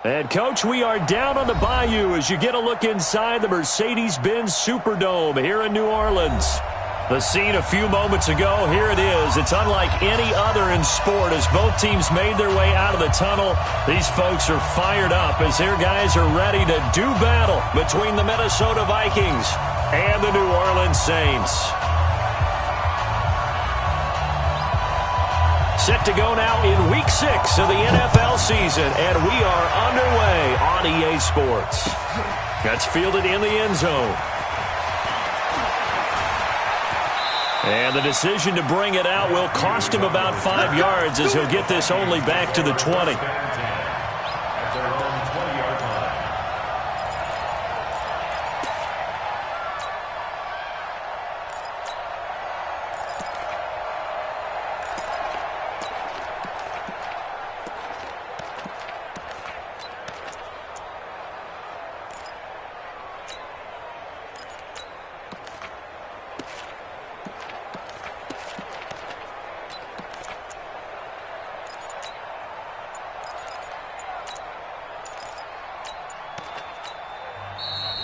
And, Coach, we are down on the bayou as you get a look inside the Mercedes-Benz Superdome here in New Orleans. The scene a few moments ago, here it is. It's unlike any other in sport as both teams made their way out of the tunnel. These folks are fired up as their guys are ready to do battle between the Minnesota Vikings and the New Orleans Saints. Set to go now in Week 6 of the NFL season, and we are underway on EA Sports. That's fielded in the end zone. And the decision to bring it out will cost him about 5 yards as he'll get this only back to the 20.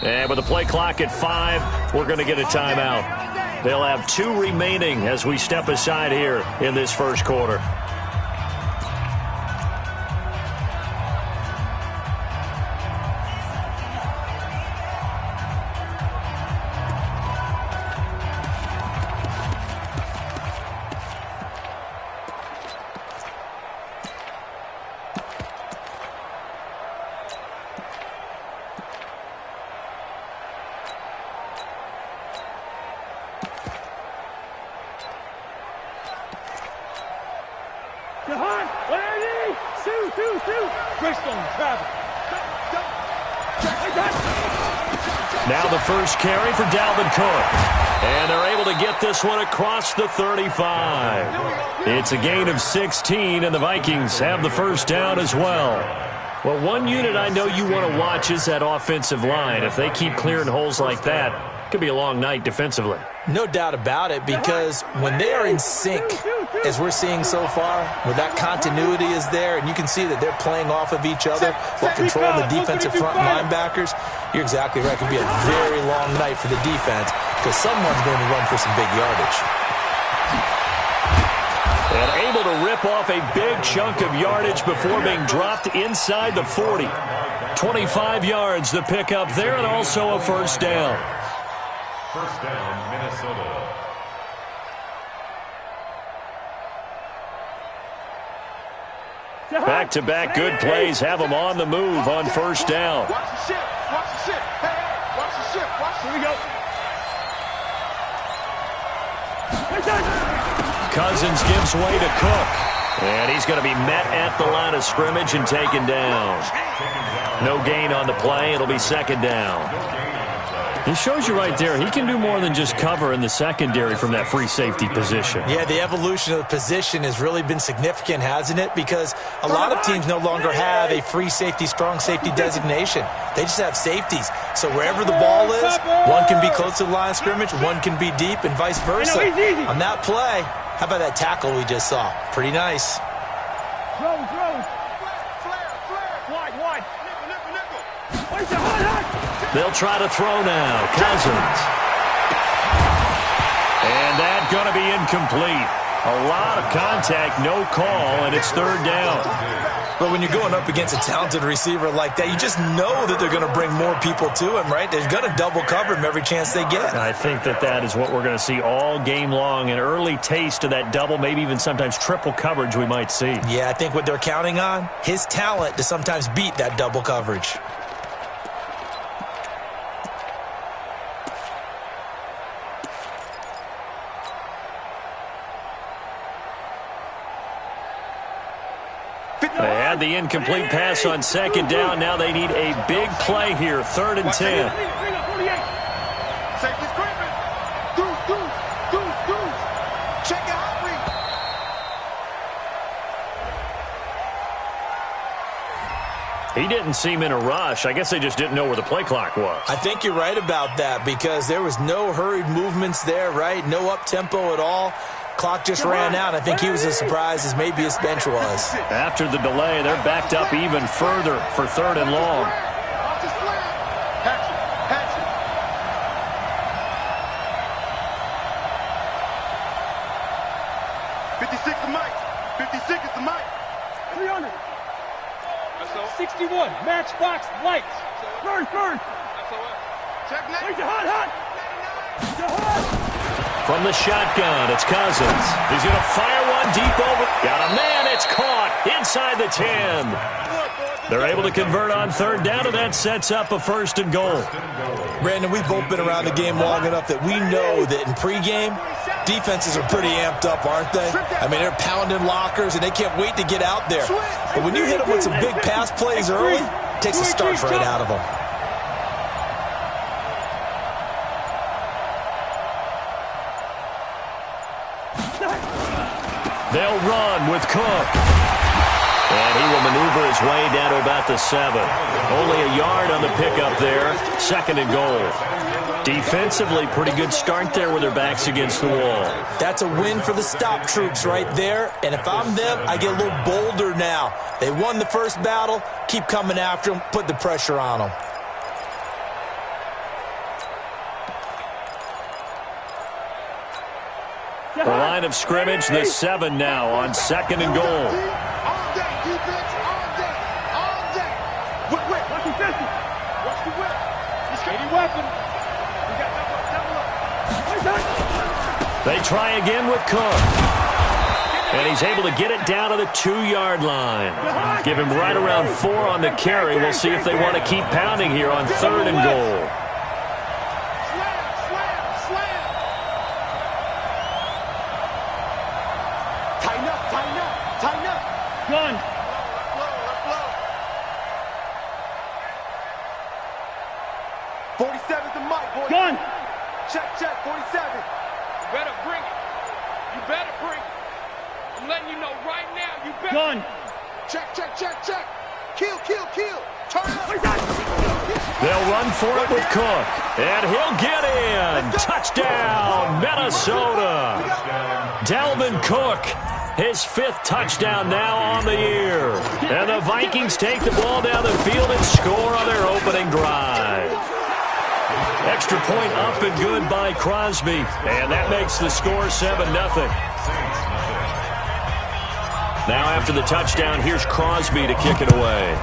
And with the play clock at 5, we're going to get a timeout. They'll have 2 remaining as we step aside here in this first quarter. Now the first carry for Dalvin Cook. And they're able to get this one across the 35. It's a gain of 16, and the Vikings have the first down as well. Well, one unit I know you want to watch is that offensive line. If they keep clearing holes like that, it could be a long night defensively. No doubt about it, because when they are in sync, as we're seeing so far, where that continuity is there, and you can see that they're playing off of each other while controlling the defensive front linebackers, you're exactly right. It could be a very long night for the defense because someone's going to run for some big yardage. And able to rip off a big chunk of yardage before being dropped inside the 40. 25 yards to pick up there, and also a first down. First down, Minnesota. Back-to-back good plays have them on the move on first down. Watch the ship. Watch the ship. Hey, watch the ship. Here we go. Cousins gives way to Cook. And he's going to be met at the line of scrimmage and taken down. No gain on the play. It'll be second down. He shows you right there, he can do more than just cover in the secondary from that free safety position. Yeah, the evolution of the position has really been significant, hasn't it? Because a lot of teams no longer have a free safety, strong safety designation. They just have safeties. So wherever the ball is, one can be close to the line of scrimmage, one can be deep, and vice versa. On that play, how about that tackle we just saw? Pretty nice. They'll try to throw now. Cousins. And that's going to be incomplete. A lot of contact, no call, and it's third down. But when you're going up against a talented receiver like that, you just know that they're going to bring more people to him, right? They're going to double cover him every chance they get. I think that is what we're going to see all game long, an early taste of that double, maybe even sometimes triple coverage we might see. Yeah, I think what they're counting on, his talent to sometimes beat that double coverage. They had the incomplete pass on second down. Now they need a big play here, 3rd and 10. Check it out. He didn't seem in a rush. I guess they just didn't know where the play clock was. I think you're right about that because there was no hurried movements there, right? No up-tempo at all. Clock just ran out. I think he was as surprised as maybe his bench was. After the delay, they're backed up even further for 3rd and long. Hatch it. 56 the mic. 56 is the mic. 300. 61. Matchbox lights. First. Check next. Wait, hot. From the shotgun, it's Cousins. He's going to fire one deep over. Got a man. It's caught inside the 10. They're able to convert on 3rd down, and that sets up a 1st and goal. Brandon, we've both been around the game long enough that we know that in pregame, defenses are pretty amped up, aren't they? I mean, they're pounding lockers, and they can't wait to get out there. But when you hit them with some big pass plays early, it takes the starch right out of them. They'll run with Cook. And he will maneuver his way down to about the 7. Only a yard on the pickup there. 2nd and goal. Defensively, pretty good start there with their backs against the wall. That's a win for the stop troops right there. And if I'm them, I get a little bolder now. They won the first battle. Keep coming after them. Put the pressure on them. The line of scrimmage, the 7 now on 2nd and goal. All day, defense, all day. Whip. Watch the 50. Watch the whip. He's got any weapon. We got double up. They try again with Cook. And he's able to get it down to the 2-yard line. Give him right around 4 on the carry. We'll see if they want to keep pounding here on 3rd and goal. Tighten up. Gun. Let's blow. 47's the mic, boy. Gun. Check, 47. You better bring it. I'm letting you know right now, you better. Gun. Check. Kill. Turn up. They'll run for it with Cook. And he'll get in. Touchdown, Minnesota. Dalvin Cook. His 5th touchdown now on the year. And the Vikings take the ball down the field and score on their opening drive. Extra point up and good by Crosby. And that makes the score 7-0. Now after the touchdown, here's Crosby to kick it away.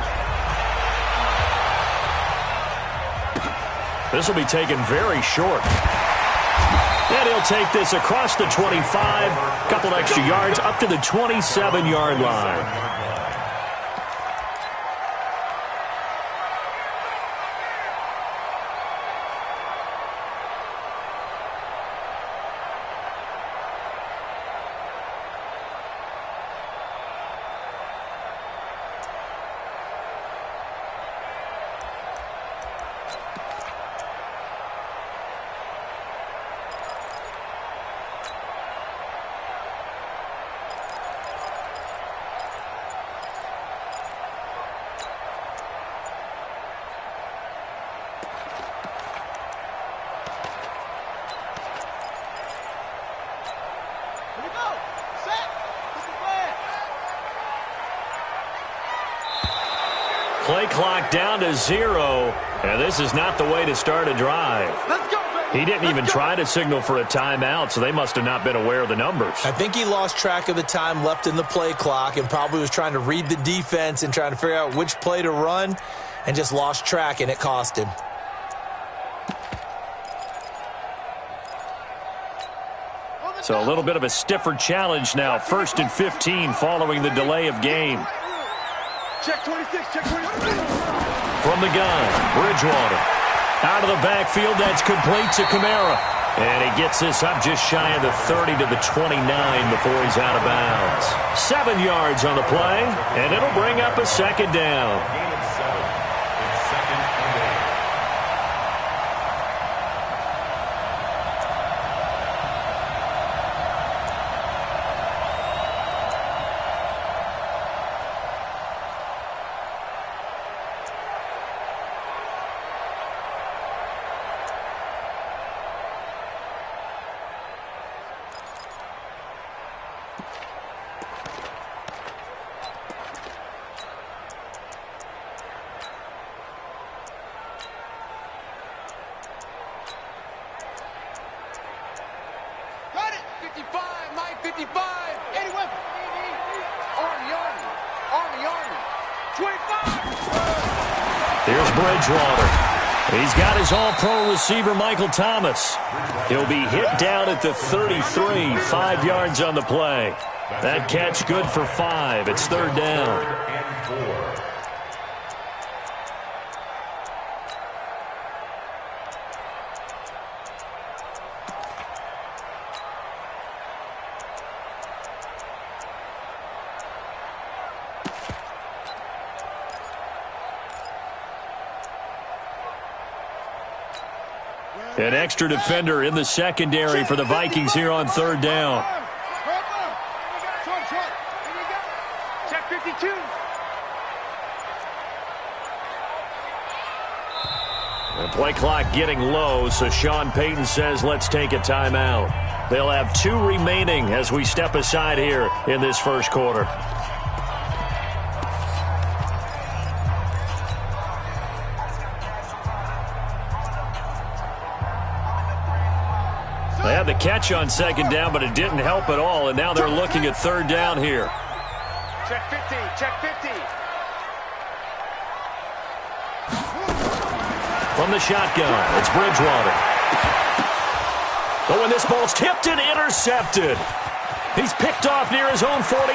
This will be taken very short. And he'll take this across the 25, couple extra yards up to the 27-yard line. Play clock down to 0, and this is not the way to start a drive. Let's go, baby. He didn't even try to signal for a timeout, so they must have not been aware of the numbers. I think he lost track of the time left in the play clock and probably was trying to read the defense and trying to figure out which play to run and just lost track, and it cost him. So a little bit of a stiffer challenge now. 1st and 15 following the delay of game. Check 26. From the gun, Bridgewater. Out of the backfield, that's complete to Kamara. And he gets this up just shy of the 30 to the 29 before he's out of bounds. 7 yards on the play, and it'll bring up a 2nd down. Here's Bridgewater. He's got his all-pro receiver, Michael Thomas. He'll be hit down at the 33, 5 yards on the play. That catch good for 5. It's third down. An extra defender in the secondary for the Vikings here on third down. Check 52. The play clock getting low, so Sean Payton says let's take a timeout. They'll have 2 remaining as we step aside here in this first quarter. They had the catch on second down, but it didn't help at all, and now they're looking at third down here. Check 50. Check 50. From the shotgun, it's Bridgewater. Oh, and this ball's tipped and intercepted. He's picked off near his own 48.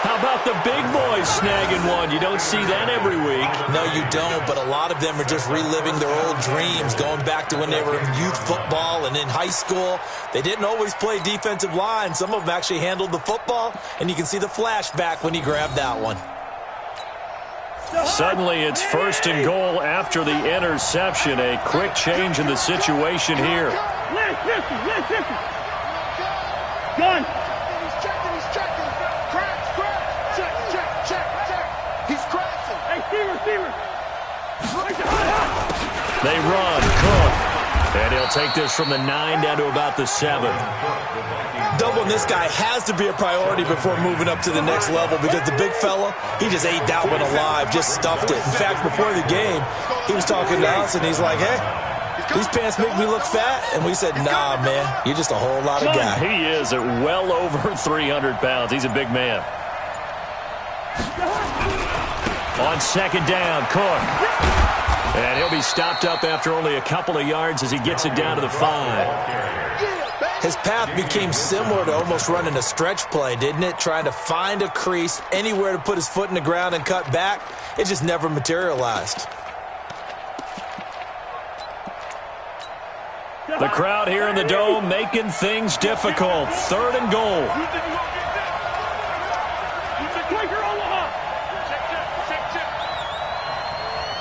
How about the big boys snagging one? You don't see that every week. No, you don't, but a lot of them are just reliving their old dreams, going back to when they were in youth football and in high school. They didn't always play defensive line. Some of them actually handled the football, and you can see the flashback when he grabbed that one. Suddenly, it's first and goal after the interception. A quick change in the situation here. Gun. He's checking. Cracks. Check. He's crashing. Hey, receiver. They run. Cook. And he'll take this from the 9 down to about the 7. Doubling this guy has to be a priority before moving up to the next level because the big fella, he just ate that one alive, just stuffed it. In fact, before the game, he was talking to us, and he's like, hey, these pants make me look fat. And we said, nah, man, you're just a whole lot of guy. He is at well over 300 pounds. He's a big man. On second down, Cook. And he'll be stopped up after only a couple of yards as he gets it down to the 5. His path became similar to almost running a stretch play, didn't it? Trying to find a crease, anywhere to put his foot in the ground and cut back. It just never materialized. The crowd here in the Dome making things difficult. Third and goal.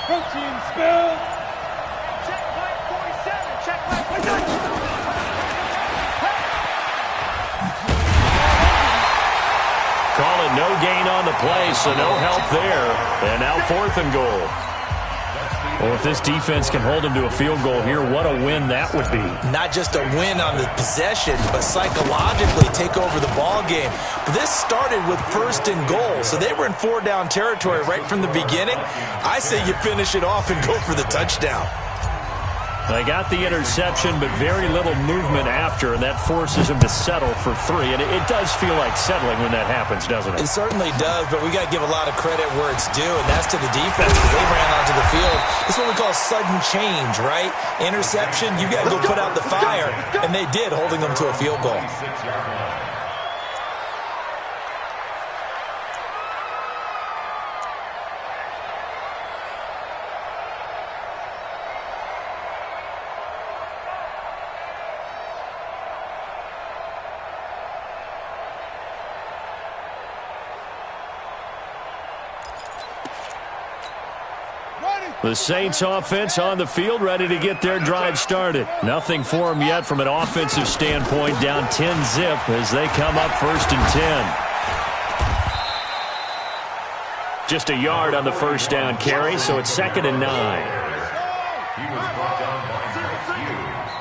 Protein spill. Check play 47. Check play 47. Call it no gain on the play, so no help there. And now fourth and goal. Well, if this defense can hold him to a field goal here, what a win that would be. Not just a win on the possession, but psychologically take over the ball game. But this started with first and goal, so they were in 4-down territory right from the beginning. I say you finish it off and go for the touchdown. They got the interception, but very little movement after, and that forces him to settle for 3. And it does feel like settling when that happens, doesn't it? It certainly does, but we got to give a lot of credit where it's due, and that's to the defense because they ran onto the field. It's what we call sudden change, right? Interception, you got to go put out the fire, and they did, holding them to a field goal. The Saints offense on the field, ready to get their drive started. Nothing for them yet from an offensive standpoint, down 10-zip as they come up first and 10. Just a yard on the first down carry, so it's second and 9. He was brought down by Hughes.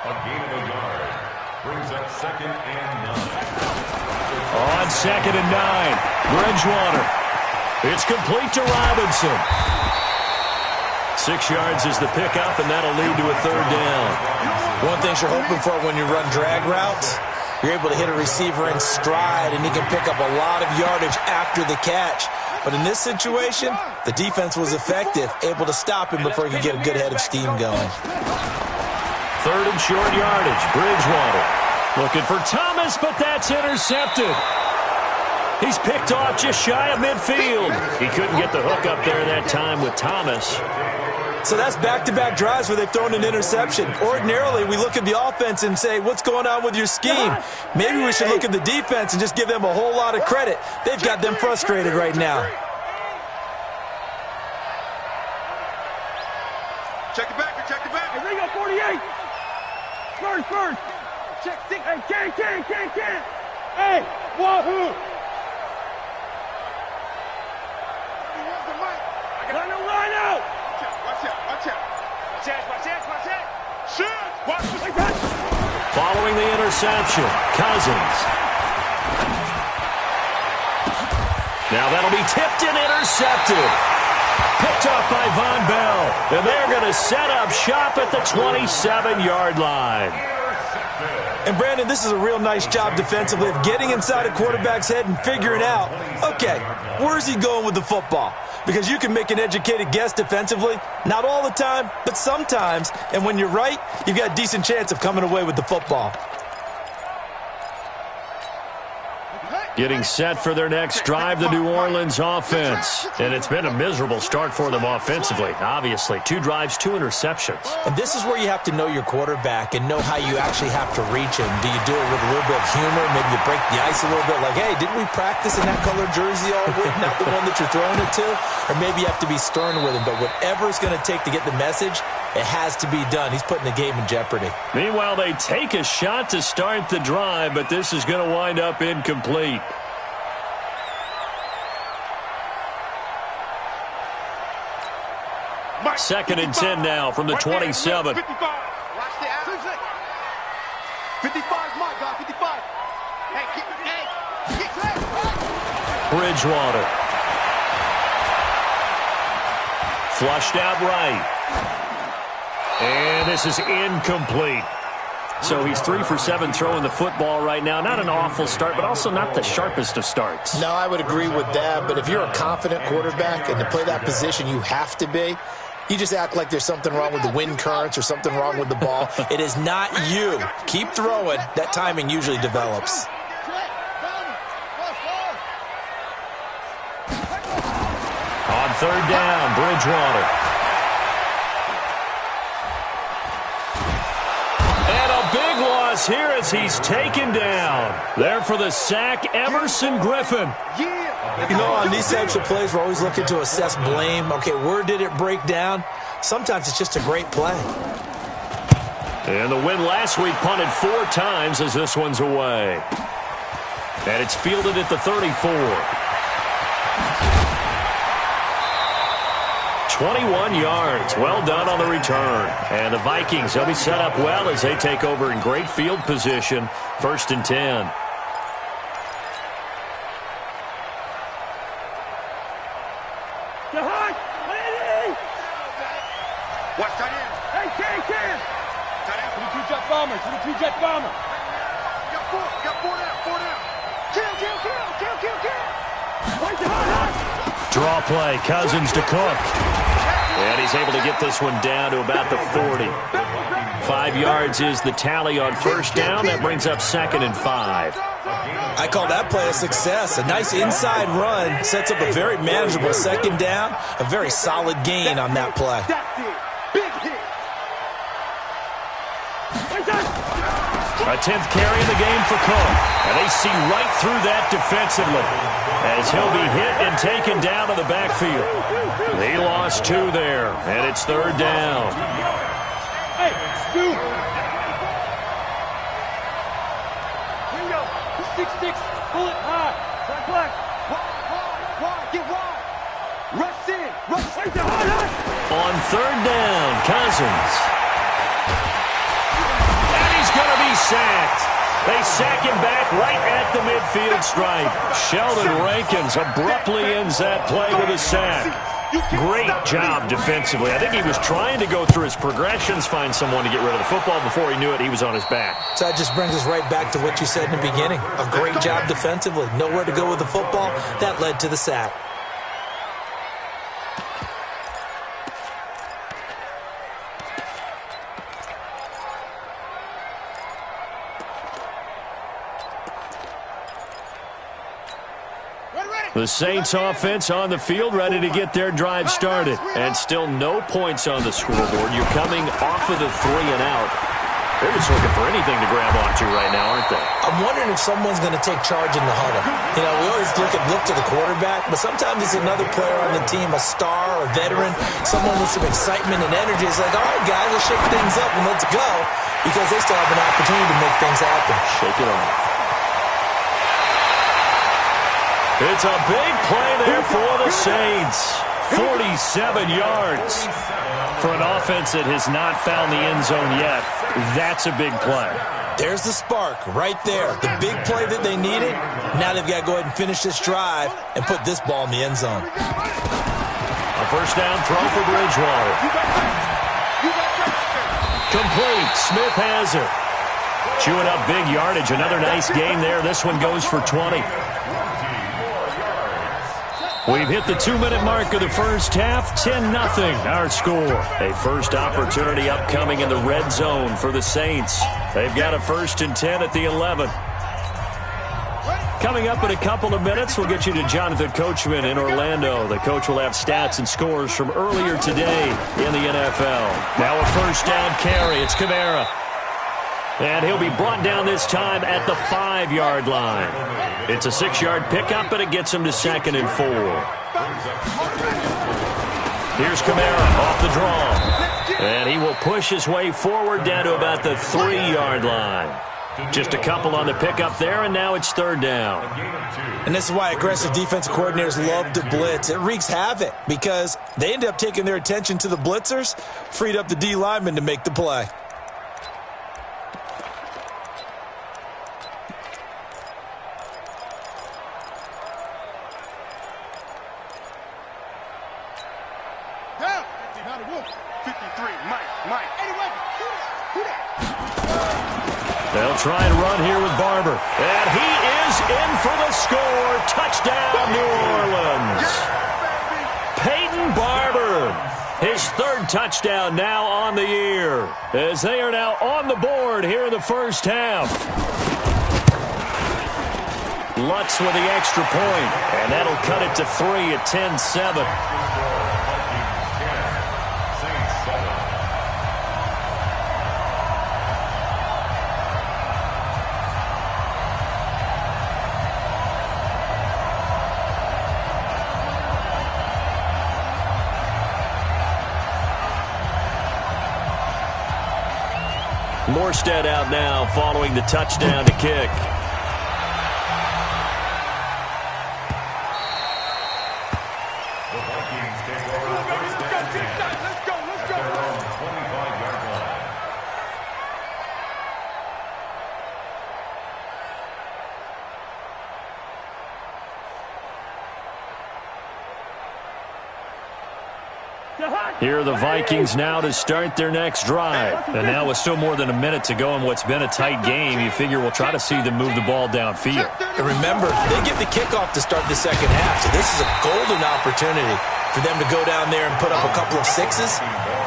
A gain of a yard brings up second and 9. On second and 9, Bridgewater. It's complete to Robinson. 6 yards is the pickup, and that'll lead to a third down. One thing you're hoping for when you run drag routes, you're able to hit a receiver in stride, and he can pick up a lot of yardage after the catch. But in this situation, the defense was effective, able to stop him before he could get a good head of steam going. 3rd and short yardage. Bridgewater looking for Thomas, but that's intercepted. He's picked off just shy of midfield. He couldn't get the hook up there that time with Thomas. So that's back-to-back drives where they've thrown an interception. Ordinarily, we look at the offense and say, what's going on with your scheme? Maybe we should look at the defense and just give them a whole lot of credit. They've got them frustrated right now. Check it back, check it back. Hey, Ringo, 48. First. Check, six. Hey, can. Hey, wahoo. Line out. Watch out. Shoot. Following the interception, Cousins. Now that'll be tipped and intercepted. Picked off by Von Bell. And they're going to set up shop at the 27-yard line. And, Brandon, this is a real nice job defensively of getting inside a quarterback's head and figuring out, okay, where's he going with the football? Because you can make an educated guess defensively. Not all the time, but sometimes. And when you're right, you've got a decent chance of coming away with the football. Getting set for their next drive, the New Orleans offense. And it's been a miserable start for them offensively, obviously. 2 drives, 2 interceptions. And this is where you have to know your quarterback and know how you actually have to reach him. Do you do it with a little bit of humor? Maybe you break the ice a little bit like, hey, didn't we practice in that color jersey all week? Not the one that you're throwing it to? Or maybe you have to be stern with him. But whatever it's going to take to get the message, it has to be done. He's putting the game in jeopardy. Meanwhile, they take a shot to start the drive, but this is going to wind up incomplete. Second and 10 now from the 27. 55. Watch the out. 55 is my guy. 55. Hey. Bridgewater. Flushed out right. And this is incomplete. So he's 3 for 7 throwing the football right now. Not an awful start, but also not the sharpest of starts. No, I would agree with that. But if you're a confident quarterback and to play that position, you have to be. You just act like there's something wrong with the wind currents or something wrong with the ball. It is not you. Keep throwing. That timing usually develops. On 3rd down, Bridgewater. And a big loss here as he's taken down. There for the sack, Emerson Griffin. You know, on these types of plays, we're always looking to assess blame. Okay, where did it break down? Sometimes it's just a great play. And the win last week punted 4 times as this one's away. And it's fielded at the 34. 21 yards. Well done on the return. And the Vikings, they'll be set up well as they take over in great field position. 1st and 10. Watch tight end. Hey, Can. Tight end. 22-jet bomber. 22-jet bomber. Got four down. Kill. Draw play. Cousins to Cook. And he's able to get this one down to about the 40. 5 yards is the tally on 1st down. That brings up 2nd and 5. I call that play a success. A nice inside run sets up a very manageable 2nd down. A very solid gain on that play. A 10th carry in the game for Cook. And they see right through that defensively as he'll be hit and taken down to the backfield. He lost 2 there, and it's 3rd down. Hey, Stu. Here we go. 6-6. Pull it high. Black. Wide. Get wide. Rush in. Right there. High. On 3rd down, Cousins. Going to be sacked. They sack him back right at the midfield stripe. Sheldon Rankins abruptly ends that play with a sack. Great job defensively. I think he was trying to go through his progressions, find someone to get rid of the football. Before he knew it, he was on his back. So that just brings us right back to what you said in the beginning. A great job defensively. Nowhere to go with the football. That led to the sack. The Saints offense on the field, ready to get their drive started. And still no points on the scoreboard. You're coming off of the 3 and out. They're just looking for anything to grab onto right now, aren't they? I'm wondering if someone's going to take charge in the huddle. You know, we always look to the quarterback, but sometimes it's another player on the team, a star, a veteran, someone with some excitement and energy. It's like, all right, guys, let's shake things up and let's go, because they still have an opportunity to make things happen. Shake it off. It's a big play there for the Saints. 47 yards. For an offense that has not found the end zone yet, that's a big play. There's the spark right there. The big play that they needed. Now they've got to go ahead and finish this drive and put this ball in the end zone. A first down throw for Bridgewater. Complete. Smith has it. Chewing up big yardage. Another nice gain there. This one goes for 20. We've hit the 2-minute mark of the first half. 10-0 our score. A first opportunity upcoming in the red zone for the Saints. They've got a 1st and 10 at the 11. Coming up in a couple of minutes, we'll get you to Jonathan Coachman in Orlando. The coach will have stats and scores from earlier today in the NFL. Now a first down carry. It's Kamara. And he'll be brought down this time at the 5-yard line. It's a 6-yard pickup, and it gets him to 2nd and 4. Here's Kamara off the draw. And he will push his way forward down to about the 3-yard line. Just a couple on the pickup there, and now it's 3rd down. And this is why aggressive defensive coordinators love to blitz. It wreaks havoc because they end up taking their attention to the blitzers, freed up the D lineman to make the play. They'll try and run here with Barber. And he is in for the score. Touchdown, New Orleans. Peyton Barber. His 3rd touchdown now on the year, as they are now on the board here in the first half. Lutz with the extra point, and that'll cut it to 3 at 10-7. Morstead out now following the touchdown to kick. The Vikings take over first and 10. Let's go. At their own 25-yard line. Here are the Vikings now to start their next drive. And now with still more than a minute to go in what's been a tight game, you figure we'll try to see them move the ball downfield. And remember, they get the kickoff to start the second half, so this is a golden opportunity for them to go down there and put up a couple of 6s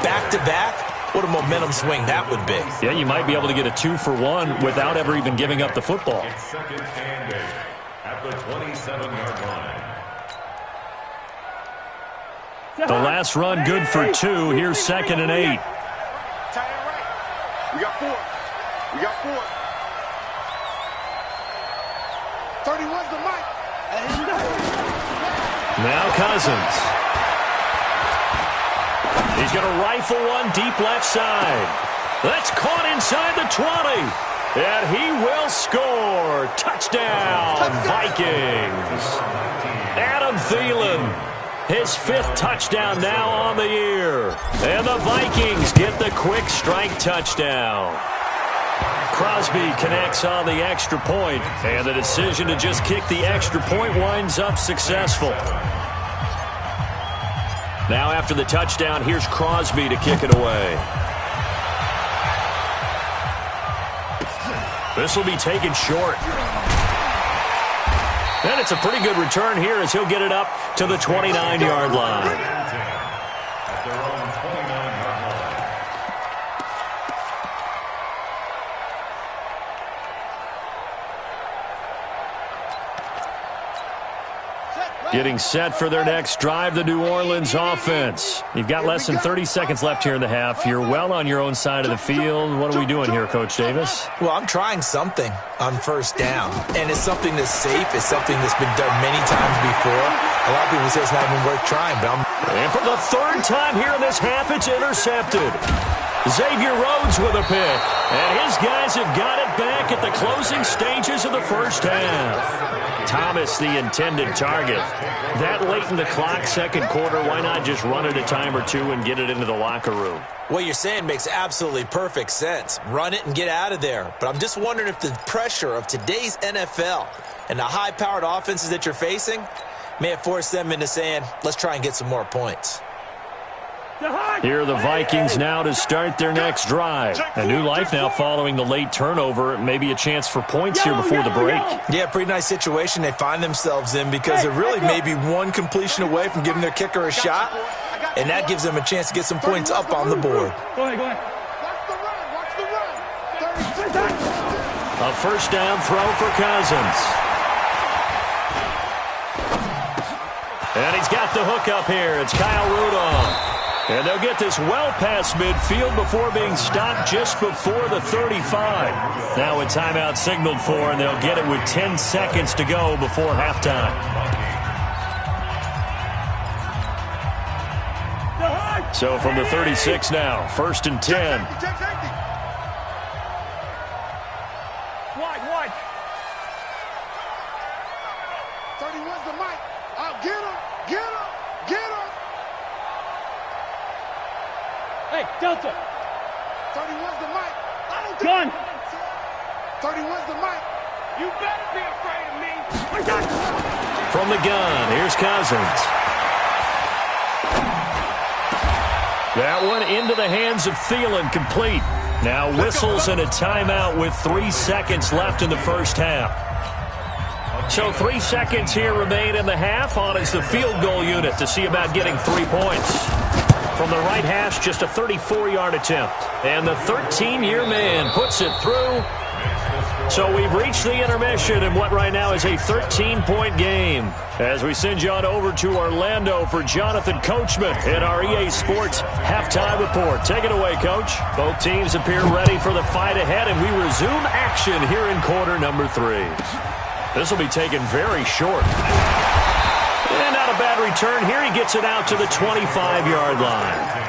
back-to-back. What a momentum swing that would be. Yeah, you might be able to get a 2-for-1 without ever even giving up the football. It's 2nd and 8 at the 27-yard line. The last run good for 2. Here's 2nd and 8. We got 4. 31's the mic. Now Cousins. He's going to rifle one deep left side. That's caught inside the 20. And he will score. Touchdown, Vikings. Adam Thielen. His 5th touchdown now on the year. And the Vikings get the quick strike touchdown. Crosby connects on the extra point, and the decision to just kick the extra point winds up successful. Now after the touchdown, here's Crosby to kick it away. This will be taken short. And it's a pretty good return here as he'll get it up to the 29-yard line. At their own 29-yard line. Set. Getting set for their next drive, the New Orleans offense. You've got less than 30 seconds left here in the half. You're well on your own side of the field. What are we doing here, Coach Davis? Well, I'm trying something on first down, and it's something that's safe. It's something that's been done many times before. A lot of people say it's not even worth trying, but And for the third time here in this half, it's intercepted. Xavier Rhodes with a pick, and his guys have got it back at the closing stages of the first half. Thomas, the intended target. That late in the clock, second quarter, why not just run it a time or two and get it into the locker room? What you're saying makes absolutely perfect sense. Run it and get out of there. But I'm just wondering if the pressure of today's NFL and the high-powered offenses that you're facing may have forced them into saying, let's try and get some more points. Here are the Vikings now to start their next drive. A new life now following the late turnover. Maybe a chance for points here before the break. Yeah, pretty nice situation they find themselves in because they're really maybe one completion away from giving their kicker a shot, and that gives them a chance to get some points up on the board. Go ahead. Watch the run. A first down throw for Cousins. And he's got the hook up here. It's Kyle Rudolph. And they'll get this well past midfield before being stopped just before the 35. Now a timeout signaled for, and they'll get it with 10 seconds to go before halftime. So from the 36 now, first and 10. Wide. 31's the mic. Get him. Hey, Delta. 31's the mic. Gun. 31's the mic. You better be afraid of me. From the gun, here's Cousins. That one into the hands of Thielen, complete. Now whistles and a timeout with 3 seconds left in the first half. So 3 seconds here remain in the half. On is the field goal unit to see about getting 3 points. From the right hash, just a 34-yard attempt. And the 13-year man puts it through. So we've reached the intermission in what right now is a 13-point game. As we send you on over to Orlando for Jonathan Coachman in our EA Sports Halftime Report. Take it away, Coach. Both teams appear ready for the fight ahead, and we resume action here in quarter number 3. This will be taken very short. And not a bad return here. He gets it out to the 25-yard line.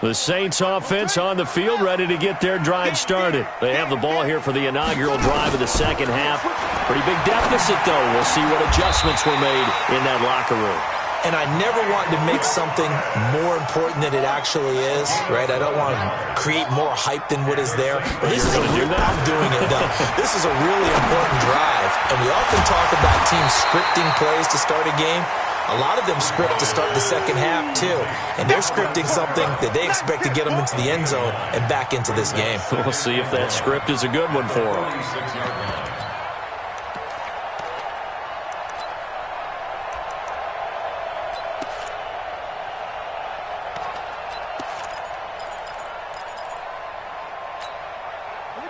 The Saints offense on the field, ready to get their drive started. They have the ball here for the inaugural drive of the second half. Pretty big deficit, though. We'll see what adjustments were made in that locker room. And I never want to make something more important than it actually is, right? I don't want to create more hype than what is there. But this is I'm doing it, though. This is a really important drive. And we often talk about teams scripting plays to start a game. A lot of them script to start the second half, too. And they're scripting something that they expect to get them into the end zone and back into this game. We'll see if that script is a good one for them.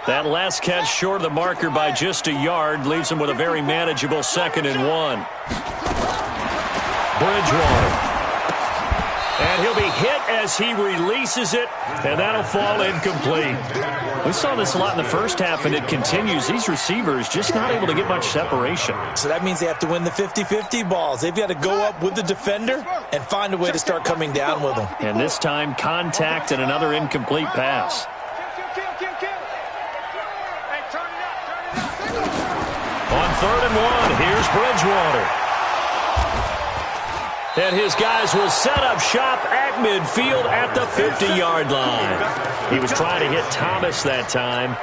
That last catch short of the marker by just a yard leaves him with a very manageable 2nd and 1. Bridgewater. And he'll be hit as he releases it, and that'll fall incomplete. We saw this a lot in the first half, and it continues. These receivers just not able to get much separation. So that means they have to win the 50-50 balls. They've got to go up with the defender and find a way to start coming down with them. And this time, contact and another incomplete pass. On 3rd and 1, here's Bridgewater. And his guys will set up shop at midfield at the 50-yard line. He was trying to hit Thomas that time.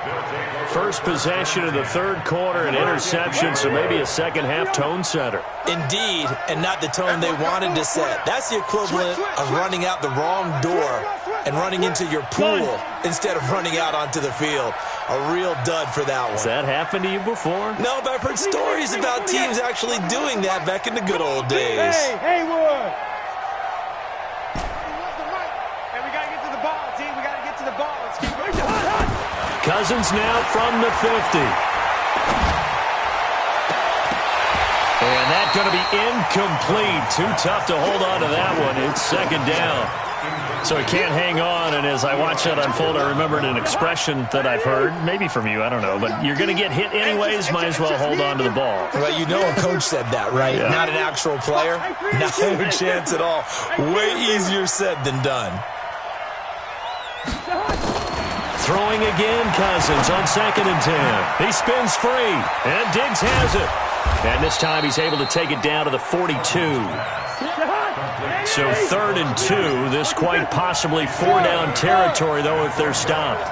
First possession of the third quarter, an interception, so maybe a second-half tone setter. Indeed, and not the tone they wanted to set. That's the equivalent of running out the wrong door and running into your pool instead of running out onto the field. A real dud for that one. Has that happened to you before? No, but I've heard stories about teams actually doing that back in the good old days. Hey, Haywood! Hey, we got to get to the ball, team. We got to get to Cousins now from the 50. And that's going to be incomplete. Too tough to hold on to that one. It's second down. So he can't hang on, and as I watch that unfold, I remembered an expression that I've heard, maybe from you, I don't know, but you're going to get hit anyways, might as well hold on to the ball. Well, you know a coach said that, right? Yeah. Not an actual player. Not a chance at all. Way easier said than done. Throwing again, Cousins on 2nd and 10. He spins free, and Diggs has it. And this time he's able to take it down to the 42. So 3rd and 2. This quite possibly 4-down territory, though, if they're stopped.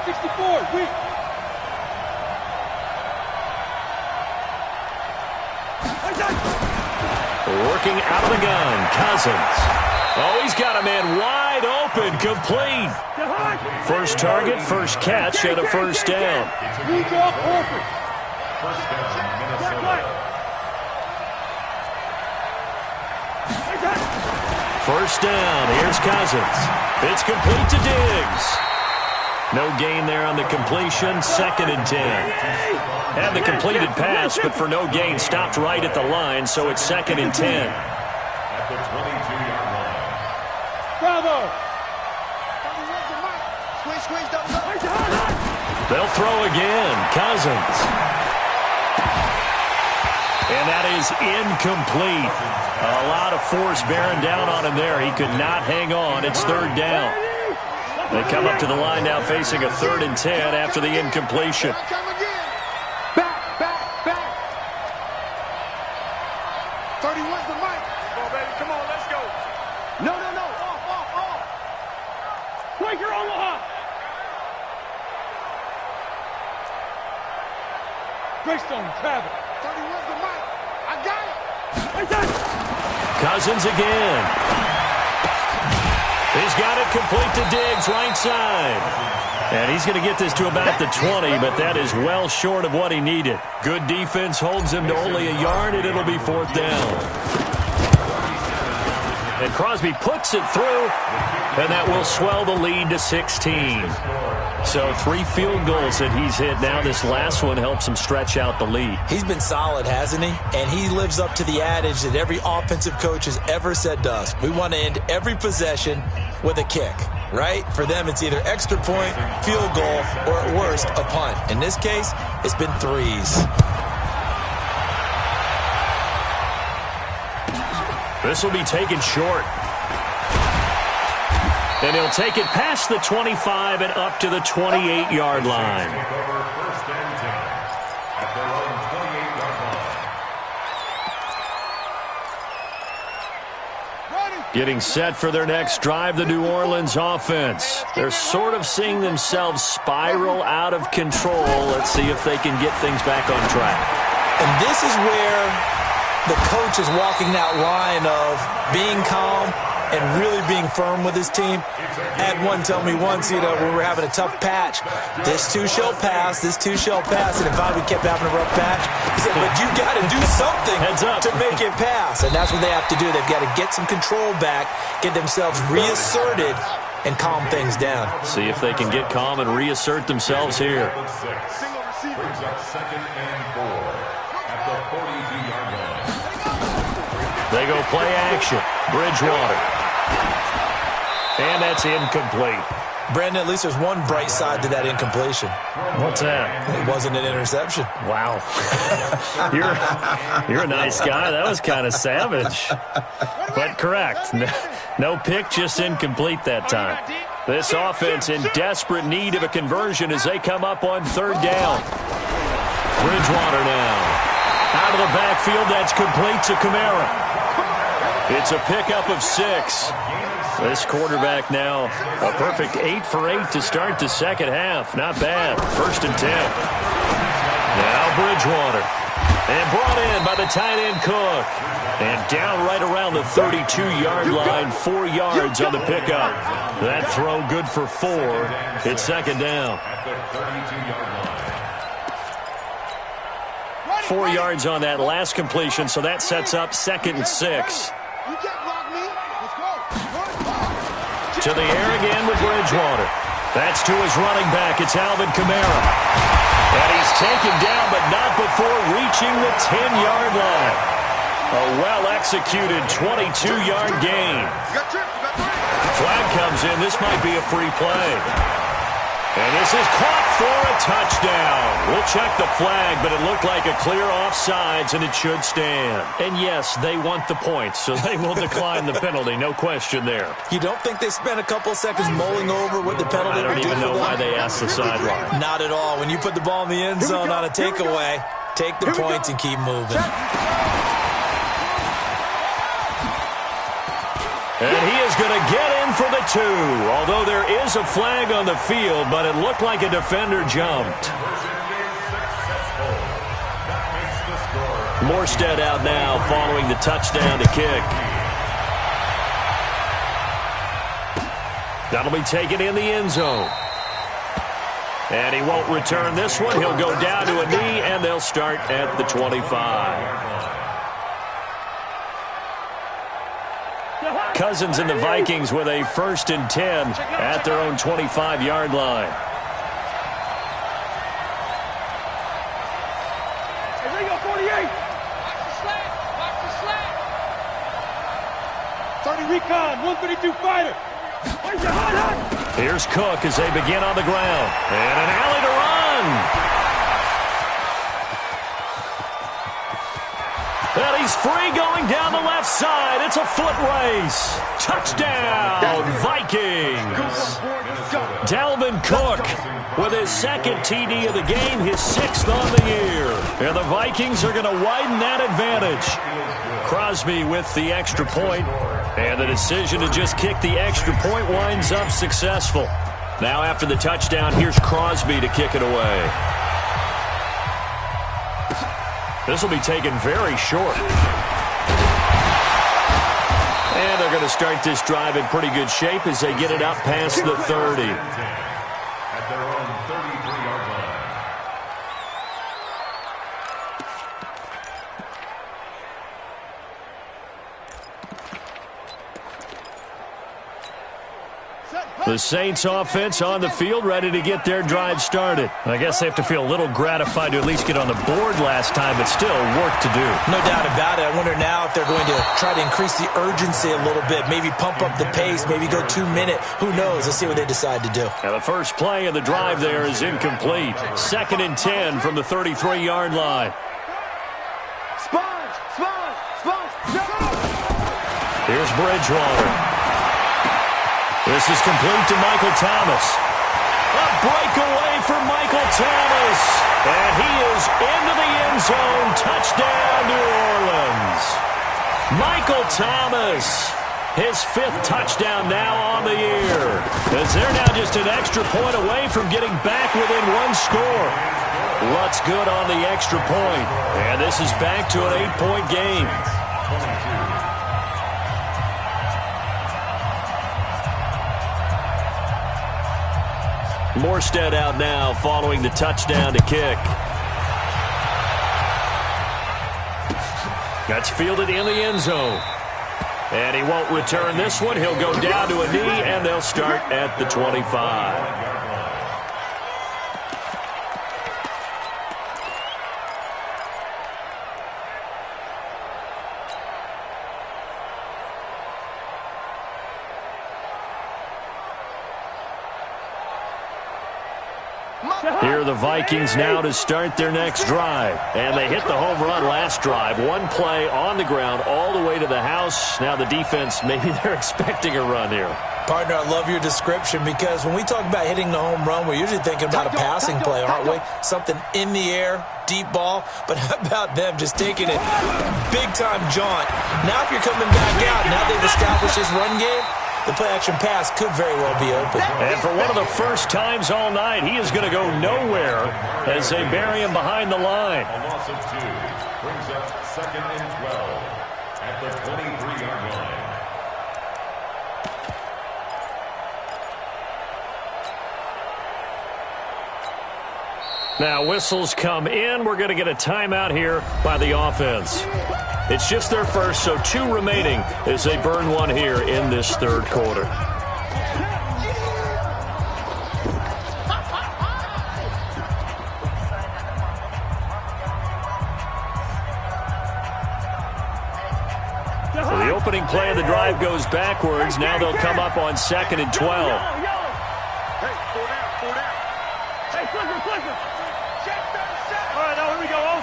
64, weak. Working out of the gun, Cousins. Oh, he's got a man wide open, complete. First target, first catch, and a first down. First down, Minnesota. First down, here's Cousins. It's complete to Diggs. No gain there on the completion, 2nd and 10. Had the completed pass, but for no gain, stopped right at the line, so it's 2nd and 10. At the 22-yard line. Bravo. They'll throw again, Cousins. And that is incomplete. A lot of force bearing down on him there. He could not hang on. It's 3rd down. They come up to the line now facing a 3rd and 10 after the incompletion. Back. 31's the mic. Come on, baby. Come on, let's go. No. Off. Quaker Omaha. Greystone, Travis. 31's the mic. I got it. Cousins again. He's got it complete to Diggs, right side. And he's going to get this to about the 20, but that is well short of what he needed. Good defense holds him to only a yard, and it'll be 4th down. And Crosby puts it through, and that will swell the lead to 16. So 3 field goals that he's hit now. This last one helps him stretch out the lead. He's been solid, hasn't he? And he lives up to the adage that every offensive coach has ever said to us. We want to end every possession with a kick, right? For them, it's either extra point, field goal, or at worst, a punt. In this case, it's been 3s. This will be taken short. And he'll take it past the 25 and up to the 28-yard line. Take over 1st and 10 at their own 28-yard line. Getting set for their next drive, the New Orleans offense. They're sort of seeing themselves spiral out of control. Let's see if they can get things back on track. And this is where the coach is walking that line of being calm and really being firm with his team. Had one tell me once, when we were having a tough patch, this too shall pass, and if we kept having a rough patch, he said, but you got to do something to make it pass. And that's what they have to do. They've got to get some control back, get themselves reasserted, and calm things down. See if they can get calm and reassert themselves here. Brings up 2nd and 4 at the 42-yard line. They go play action. Bridgewater. And that's incomplete. Brandon, at least there's one bright side to that incompletion. What's that? It wasn't an interception. Wow. You're a nice guy. That was kind of savage. But correct. No pick, just incomplete that time. This offense in desperate need of a conversion as they come up on 3rd down. Bridgewater now. Out of the backfield, that's complete to Kamara. It's a pickup of 6. This quarterback now a perfect 8 for 8 to start the second half. Not bad. 1st and 10. Now Bridgewater. And brought in by the tight end Cook. And down right around the 32-yard line. 4 yards on the pickup. That throw good for 4. It's 2nd down. 4 yards on that last completion, so that sets up 2nd and 6. To the air again with Bridgewater. That's to his running back. It's Alvin Kamara. And he's taken down, but not before reaching the 10-yard line. A well-executed 22-yard gain. Flag comes in. This might be a free play. And this is caught for a touchdown. We'll check the flag, but it looked like a clear offsides, and it should stand. And yes, they want the points, so they will decline the penalty. No question there. You don't think they spent a couple seconds mulling over what the penalty I don't even know why they asked the sideline. Not at all. When you put the ball in the end zone on a takeaway, take the points and keep moving. And he is going to get in for the 2, although there is a flag on the field, but it looked like a defender jumped. Morstead out now following the touchdown to kick. That'll be taken in the end zone. And he won't return this one. He'll go down to a knee, and they'll start at the 25. Cousins and the Vikings with a 1st and 10 at their own 25-yard line. Hey, there you go, 48. Watch the slack. 30 recon, 132 fighter. Where's your hot? Here's Cook as they begin on the ground. And an alley to run. And he's free going down the left side. It's a foot race. Touchdown, Vikings. Dalvin Cook with his 2nd TD of the game, his 6th on the year. And the Vikings are going to widen that advantage. Crosby with the extra point. And the decision to just kick the extra point winds up successful. Now after the touchdown, here's Crosby to kick it away. This will be taken very short. And they're going to start this drive in pretty good shape as they get it up past the 30. At their own 33-yard line. The Saints offense on the field, ready to get their drive started. I guess they have to feel a little gratified to at least get on the board last time, but still work to do. No doubt about it. I wonder now if they're going to try to increase the urgency a little bit, maybe pump up the pace, maybe go 2-minute. Who knows? Let's see what they decide to do. Now the first play of the drive there is incomplete. 2nd and 10 from the 33-yard line. Sponge. Here's Bridgewater. This is complete to Michael Thomas. A breakaway for Michael Thomas. And he is into the end zone. Touchdown, New Orleans. Michael Thomas, his 5th touchdown now on the year. As they're now just an extra point away from getting back within 1 score. What's good on the extra point? And this is back to an 8-point game. Morstead out now following the touchdown to kick. That's fielded in the end zone. And he won't return this one. He'll go down to a knee, and they'll start at the 25. Here are the Vikings now to start their next drive. And they hit the home run last drive. 1 play on the ground all the way to the house. Now the defense, maybe they're expecting a run here. Partner, I love your description because when we talk about hitting the home run, we're usually thinking about a passing play, aren't we? Something in the air, deep ball. But how about them just taking it big-time jaunt? Now if you're coming back out, now they've established this run game, the play-action pass could very well be open. And for one of the first times all night, he is going to go nowhere as they bury him behind the line. A loss of 2 brings up 2nd and 12 at the 23-yard line. Now whistles come in. We're going to get a timeout here by the offense. It's just their first, so 2 remaining as they burn one here in this 3rd quarter. So the opening play of the drive goes backwards. Now they'll come up on 2nd and 12. Hey, 4 down, 4 down. Hey, flipper. All right, now here we go, oh.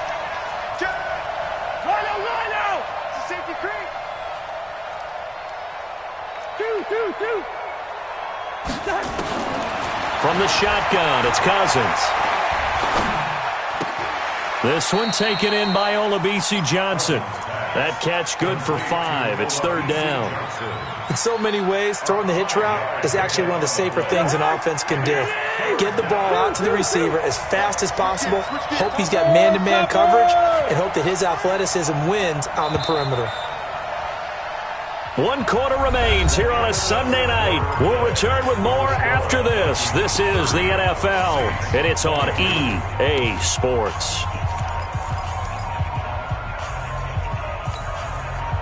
Line out. It's a safety creek. 2. From the shotgun, it's Cousins. This one taken in by Olabisi Johnson. That catch good for 5. It's 3rd down. In so many ways, throwing the hitch route is actually one of the safer things an offense can do. Get the ball out to the receiver as fast as possible, hope he's got man-to-man coverage, and hope that his athleticism wins on the perimeter. 1 quarter remains here on a Sunday night. We'll return with more after this. This is the NFL, and it's on EA Sports.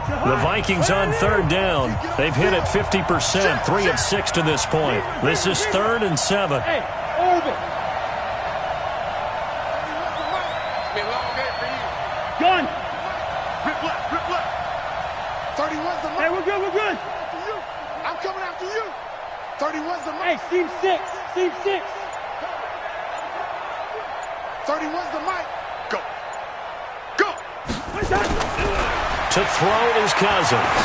The Vikings on 3rd down. They've hit it 50%, 3 of 6 to this point. This is 3rd and 7. Hey, over. Be a long day for you. Gun. Rip left. 31's the mark. Hey, we're good. I'm coming after you. 31's the mark. Hey, seam 6. 31's the mic. Go. To throw is Cousins.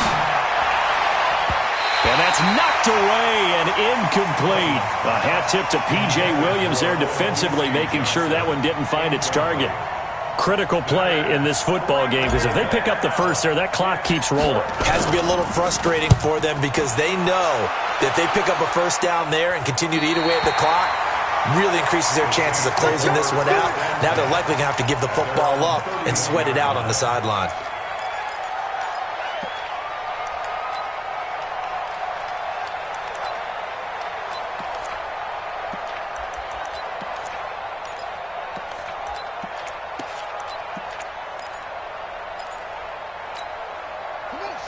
And that's knocked away and incomplete. A hat tip to P.J. Williams there defensively, making sure that one didn't find its target. Critical play in this football game, because if they pick up the first there, that clock keeps rolling. Has to be a little frustrating for them because they know that if they pick up a first down there and continue to eat away at the clock, really increases their chances of closing this one out. Now they're likely going to have to give the football up and sweat it out on the sideline.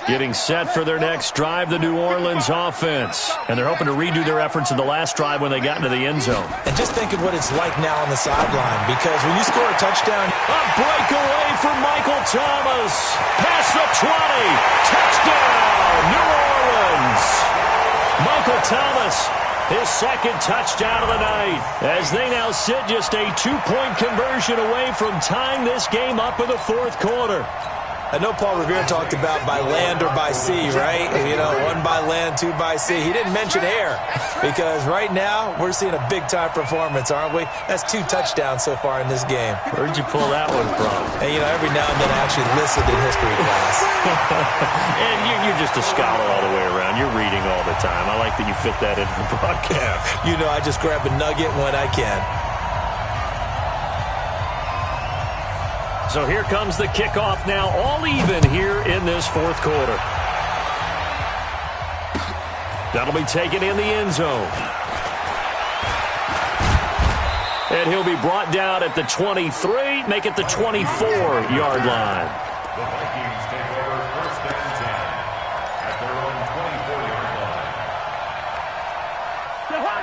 Getting set for their next drive, the New Orleans offense. And they're hoping to redo their efforts in the last drive when they got into the end zone. And just think of what it's like now on the sideline, because when you score a touchdown, A breakaway for Michael Thomas. Past the 20. Touchdown, New Orleans. Michael Thomas, his 2nd touchdown of the night, as they now sit just a 2-point conversion away from tying this game up in the 4th quarter. I know Paul Revere talked about by land or by sea, right? You know, 1 by land, 2 by sea. He didn't mention air because right now we're seeing a big-time performance, aren't we? That's 2 touchdowns so far in this game. Where'd you pull that one from? And, you know, every now and then I actually listened in history class. And you're just a scholar all the way around. You're reading all the time. I like that you fit that into the broadcast. You know, I just grab a nugget when I can. So here comes the kickoff now, all even here in this 4th quarter. That'll be taken in the end zone. And he'll be brought down at the 23, make it the 24-yard line. The Vikings take over 1st and 10 at their own 24-yard line.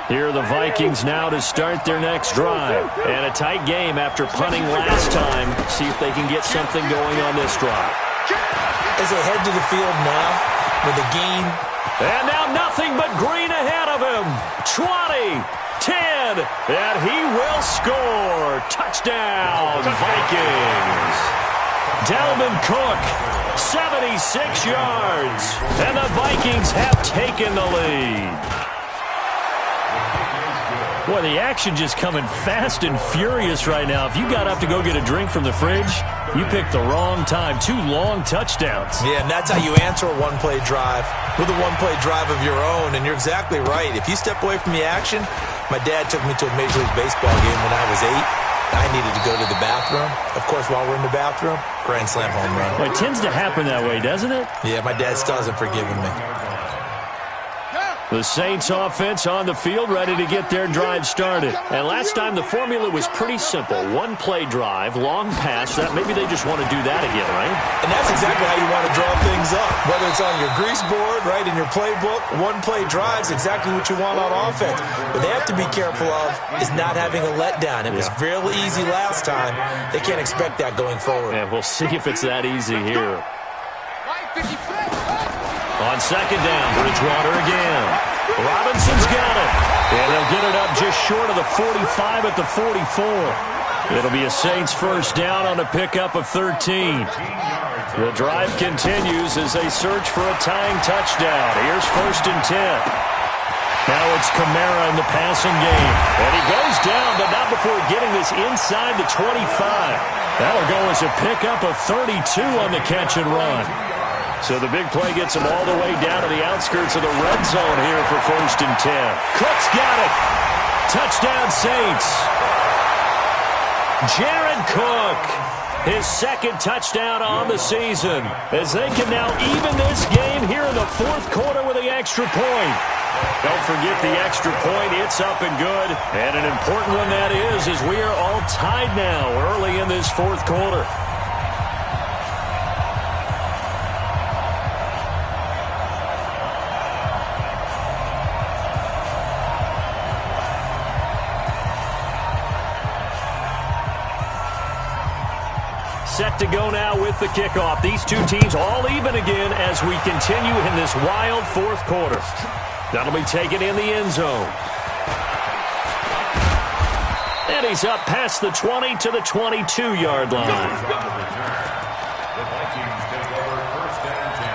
Here are the Vikings now to start their next drive. And a tight game after punting last time. See if they can get something going on this drive. As they head to the field now with a gain. And now nothing but green ahead of him. 20, 10, and he will score. Touchdown, Vikings. Dalvin Cook, 76 yards. And the Vikings have taken the lead. Boy, the action just coming fast and furious right now. If you got up to go get a drink from the fridge, you picked the wrong time. 2 long touchdowns. Yeah, and that's how you answer a one-play drive with a one-play drive of your own. And you're exactly right. If you step away from the action, my dad took me to a Major League Baseball game when I was 8. I needed to go to the bathroom. Of course, while we're in the bathroom, grand slam home run. Well, it tends to happen that way, doesn't it? Yeah, my dad still hasn't forgiven me. The Saints offense on the field ready to get their drive started. And last time the formula was pretty simple. 1-play drive, long pass. That maybe they just want to do that again, right? And that's exactly how you want to draw things up. Whether it's on your grease board, right, in your playbook, 1-play drive is exactly what you want on offense. What they have to be careful of is not having a letdown. It was fairly easy last time. They can't expect that going forward. Yeah, we'll see if it's that easy here. Right, 54. On second down, Bridgewater again. Robinson's got it. And they'll get it up just short of the 45 at the 44. It'll be a Saints first down on a pickup of 13. The drive continues as they search for a tying touchdown. Here's first and 10. Now it's Kamara in the passing game. And he goes down, but not before getting this inside the 25. That'll go as a pickup of 32 on the catch and run. So the big play gets him all the way down to the outskirts of the red zone here for first and 10. Cook's got it. Touchdown Saints. Jared Cook, his second touchdown on the season, as they can now even this game here in the fourth quarter with the extra point. Don't forget the extra point. It's up and good. And an important one that is, as we are all tied now early in this fourth quarter. Set to go now with the kickoff. These two teams all even again as we continue in this wild fourth quarter. That'll be taken in the end zone. And he's up past the 20 to the 22-yard line. The Vikings take over first and 10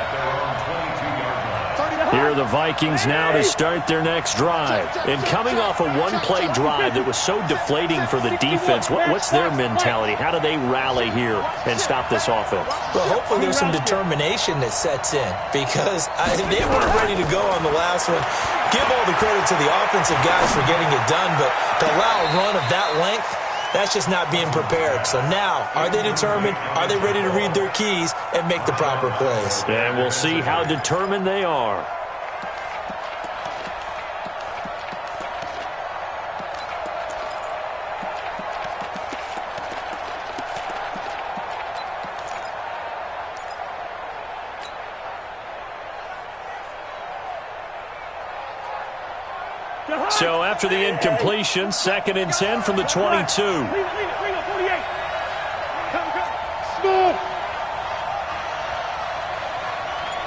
at their own 22-yard line. Here are the Vikings now to start their next drive. And coming off a one-play drive that was so deflating for the defense, what's their mentality? How do they rally here and stop this offense? Well, hopefully there's some determination that sets in because they weren't ready to go on the last one. Give all the credit to the offensive guys for getting it done, but to allow a run of that length, that's just not being prepared. So now, are they determined? Are they ready to read their keys and make the proper plays? And we'll see how determined they are. So after the incompletion, second and 10 from the 22.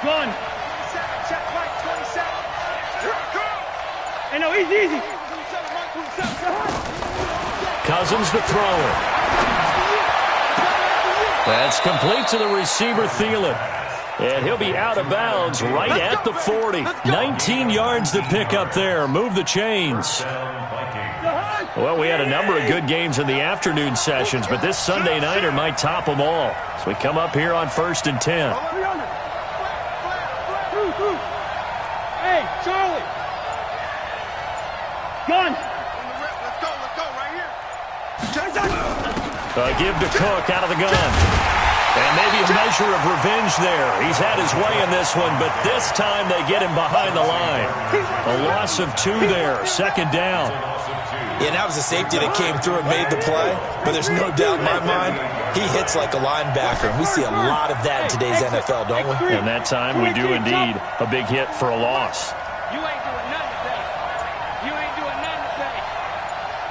Gun. Check right, 27. Hey, no, easy. Cousins to throw it. That's complete to the receiver, Thielen. And he'll be out of bounds right at the 40. 19 yards to pick up there. Move the chains. Well, we had a number of good games in the afternoon sessions, but this Sunday nighter might top them all. So we come up here on first and 10. Hey, Charlie. Gun. Let's go right here. Give to Cook out of the gun. And maybe a measure of revenge there. He's had his way in this one, but this time they get him behind the line. A loss of 2 there, second down. Yeah, that was a safety that came through and made the play, but there's no doubt in my mind, he hits like a linebacker, and we see a lot of that in today's NFL, don't we? And that time we do indeed a big hit for a loss. You ain't doing nothing today. You ain't doing nothing today.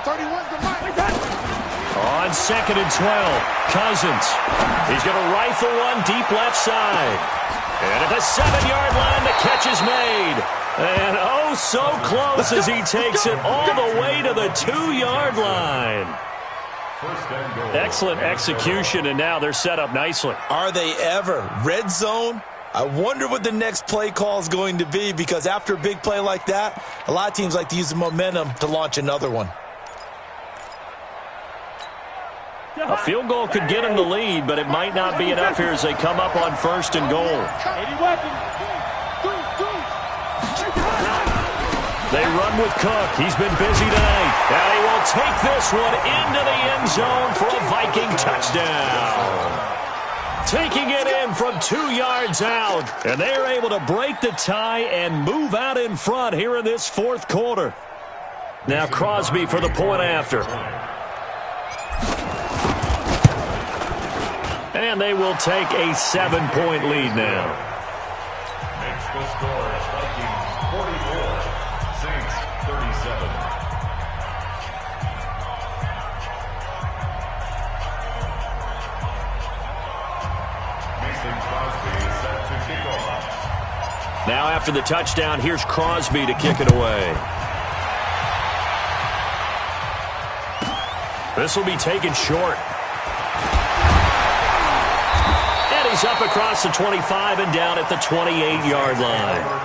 31's the mark. On second and 12, Cousins. He's going to rifle one deep left side. And at the 7-yard line, the catch is made. And oh, so close as he takes it all the way to the 2-yard line. Excellent execution, and now they're set up nicely. Are they ever? Red zone? I wonder what the next play call is going to be, because after a big play like that, a lot of teams like to use the momentum to launch another one. A field goal could get them the lead, but it might not be enough here as they come up on first and goal. 80 weapons. They run with Cook. He's been busy tonight. And he will take this one into the end zone for a Viking touchdown. Taking it in from 2 yards out. And they are able to break the tie and move out in front here in this fourth quarter. Now Crosby for the point after. And they will take a 7-point lead now. Makes the score Vikings 44, Saints 37. Mason Crosby is set to kick off. Now after the touchdown, here's Crosby to kick it away. This will be taken short. And he's up across the 25 and down at the 28-yard line.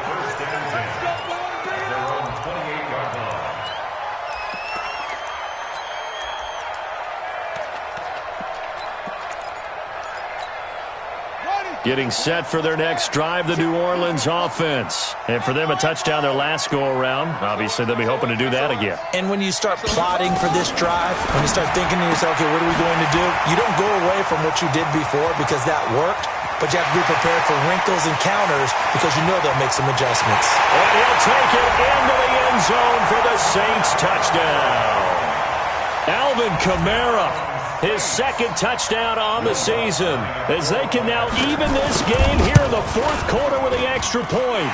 Getting set for their next drive, the New Orleans offense. And for them, a touchdown their last go-around. Obviously, they'll be hoping to do that again. And when you start plotting for this drive, when you start thinking to yourself, okay, what are we going to do? You don't go away from what you did before because that worked, but you have to be prepared for wrinkles and counters because you know they'll make some adjustments. And he'll take it into the end zone for the Saints touchdown. Alvin Kamara. His second touchdown on the season as they can now even this game here in the fourth quarter with the extra point.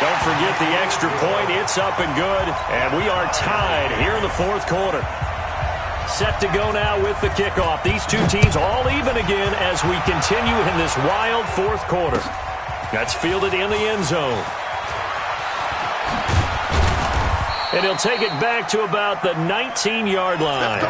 Don't forget the extra point. It's up and good, and we are tied here in the fourth quarter. Set to go now with the kickoff. These two teams all even again as we continue in this wild fourth quarter. That's fielded in the end zone. And he'll take it back to about the 19-yard line.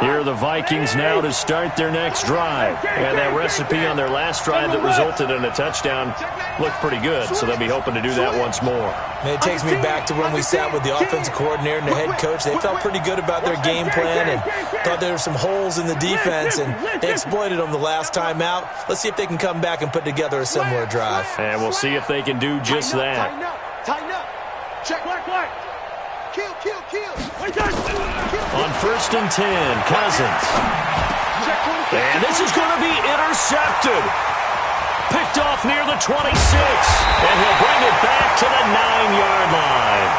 Here are the Vikings now to start their next drive. And that recipe on their last drive that resulted in a touchdown looked pretty good, so they'll be hoping to do that once more. And it takes me back to when we sat with the offensive coordinator and the head coach. They felt pretty good about their game plan and thought there were some holes in the defense, and they exploited them the last time out. Let's see if they can come back and put together a similar drive. And we'll see if they can do just that. Tighten up. Check. Kill. On 1st and 10, Cousins. And this is going to be intercepted. Picked off near the 26. And he'll bring it back to the 9-yard line.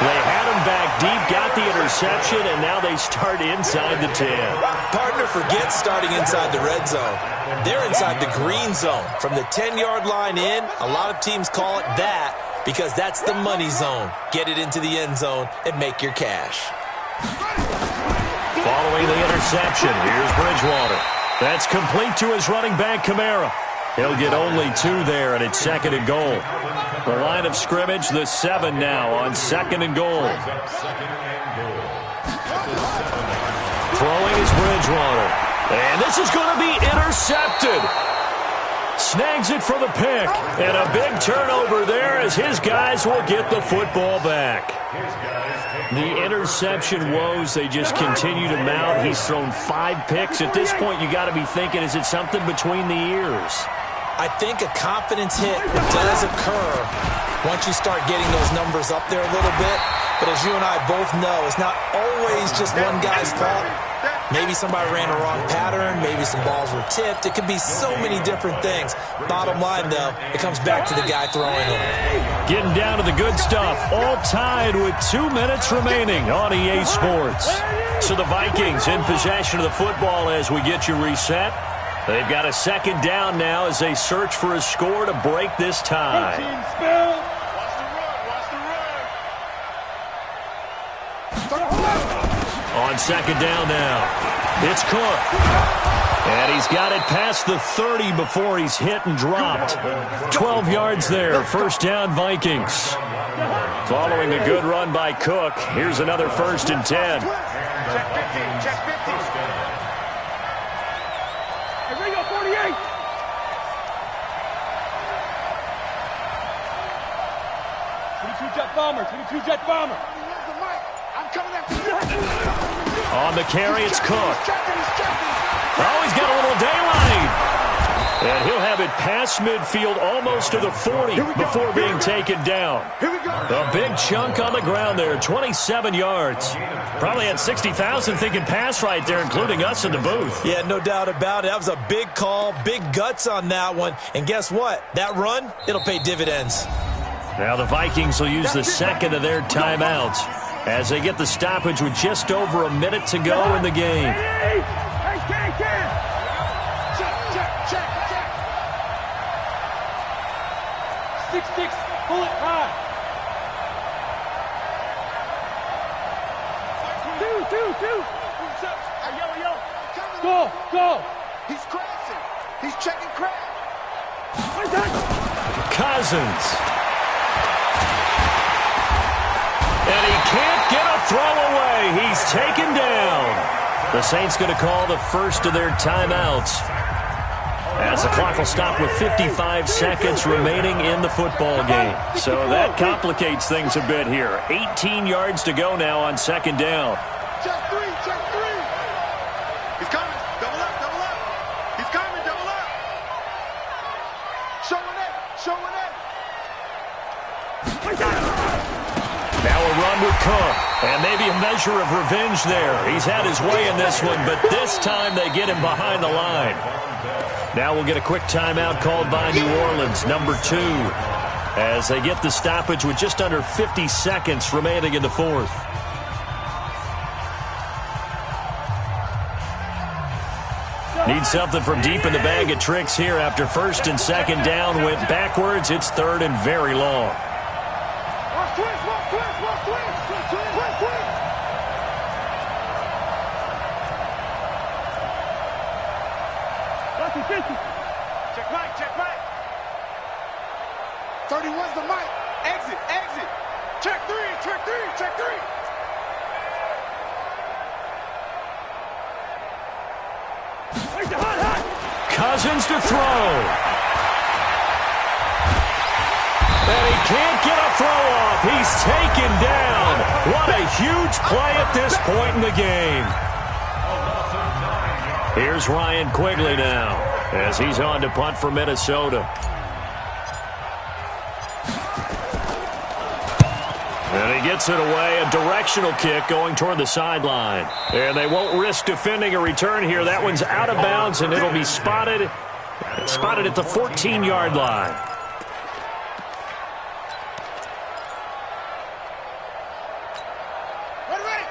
They had him back deep, got the interception, and now they start inside the 10. Partner forgets starting inside the red zone. They're inside the green zone. From the 10-yard line in, a lot of teams call it that, because that's the money zone. Get it into the end zone and make your cash. Following the interception, here's Bridgewater. That's complete to his running back, Kamara. He'll get only 2 there, and it's 2nd and goal. The line of scrimmage, the 7 now on 2nd and goal. Throwing is Bridgewater. And this is going to be intercepted. Snags it for the pick. And a big turnover there as his guys will get the football back. The interception woes, they just continue to mount. He's thrown 5 picks. At this point, you got to be thinking, is it something between the ears? I think a confidence hit does occur once you start getting those numbers up there a little bit. But as you and I both know, it's not always just one guy's fault. Maybe somebody ran a wrong pattern. Maybe some balls were tipped. It could be so many different things. Bottom line, though, it comes back to the guy throwing it. Getting down to the good stuff. All tied with 2 minutes remaining on EA Sports. So the Vikings in possession of the football as we get you reset. They've got a 2nd down now as they search for a score to break this tie. On 2nd down now, it's Cook. And he's got it past the 30 before he's hit and dropped. 12 yards there, 1st down Vikings. Following a good run by Cook, here's another 1st and 10. Check 50. Hey, Ringo, 48. Jet bomber. I'm coming after you. On the carry, it's Cook. Oh, he's got a little daylight. And he'll have it past midfield almost to the 40 before being taken down. A big chunk on the ground there, 27 yards. Probably had 60,000 thinking pass right there, including us in the booth. Yeah, no doubt about it. That was a big call, big guts on that one. And guess what? That run, it'll pay dividends. Now the Vikings will use the 2nd of their timeouts as they get the stoppage with just over a minute to go in the game. Pull it high. Go. He's crashing. He's checking crash. Cousins. And he can't get a throw away. He's taken down. The Saints going to call the first of their timeouts, as the clock will stop with 55 seconds remaining in the football game. So that complicates things a bit here. 18 yards to go now on second down. Check three. He's coming. Double up. He's coming. Double up. Showing it. Now a run with Cook, and maybe a measure of revenge there. He's had his way in this one, but this time they get him behind the line. Now we'll get a quick timeout called by New Orleans, number 2, as they get the stoppage with just under 50 seconds remaining in the fourth. Need something from deep in the bag of tricks here after first and second down went backwards. It's third and very long. Check right. 31's the mic. Exit. Check three. Cousins to throw. And he can't get a throw off. He's taken down. What a huge play at this point in the game. Here's Ryan Quigley now, as he's on to punt for Minnesota. And he gets it away, a directional kick going toward the sideline. And they won't risk defending a return here. That one's out of bounds, and it'll be spotted at the 14-yard line.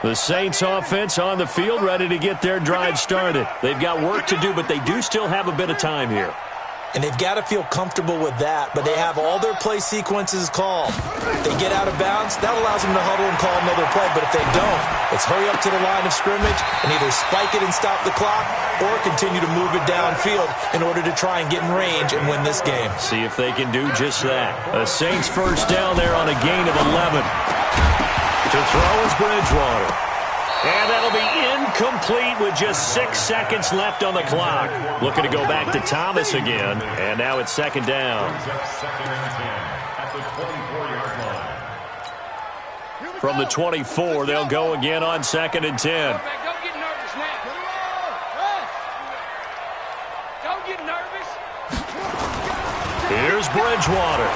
The Saints offense on the field, ready to get their drive started. They've got work to do, but they do still have a bit of time here. And they've got to feel comfortable with that, but they have all their play sequences called. If they get out of bounds, that allows them to huddle and call another play, but if they don't, it's hurry up to the line of scrimmage and either spike it and stop the clock or continue to move it downfield in order to try and get in range and win this game. See if they can do just that. The Saints first down there on a gain of 11. To throw is Bridgewater. And that'll be incomplete with just 6 seconds left on the clock. Looking to go back to Thomas again. And now it's second down. From the 24, they'll go again on second and 10. Don't get nervous now. Don't get nervous. Here's Bridgewater.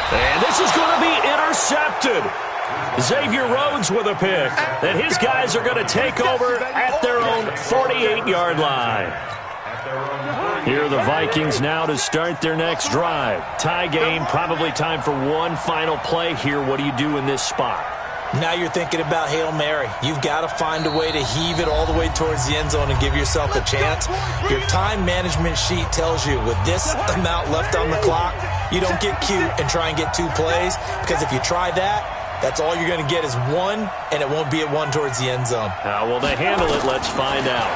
And this is going to be intercepted. Xavier Rhodes with a pick. And his guys are going to take over at their own 48-yard line. Here are the Vikings now to start their next drive. Tie game, probably time for one final play here. What do you do in this spot? Now you're thinking about Hail Mary. You've got to find a way to heave it all the way towards the end zone and give yourself a chance. Your time management sheet tells you with this amount left on the clock, you don't get cute and try and get 2 plays, because if you try that, that's all you're going to get is 1, and it won't be a 1 towards the end zone. How will they handle it? Let's find out.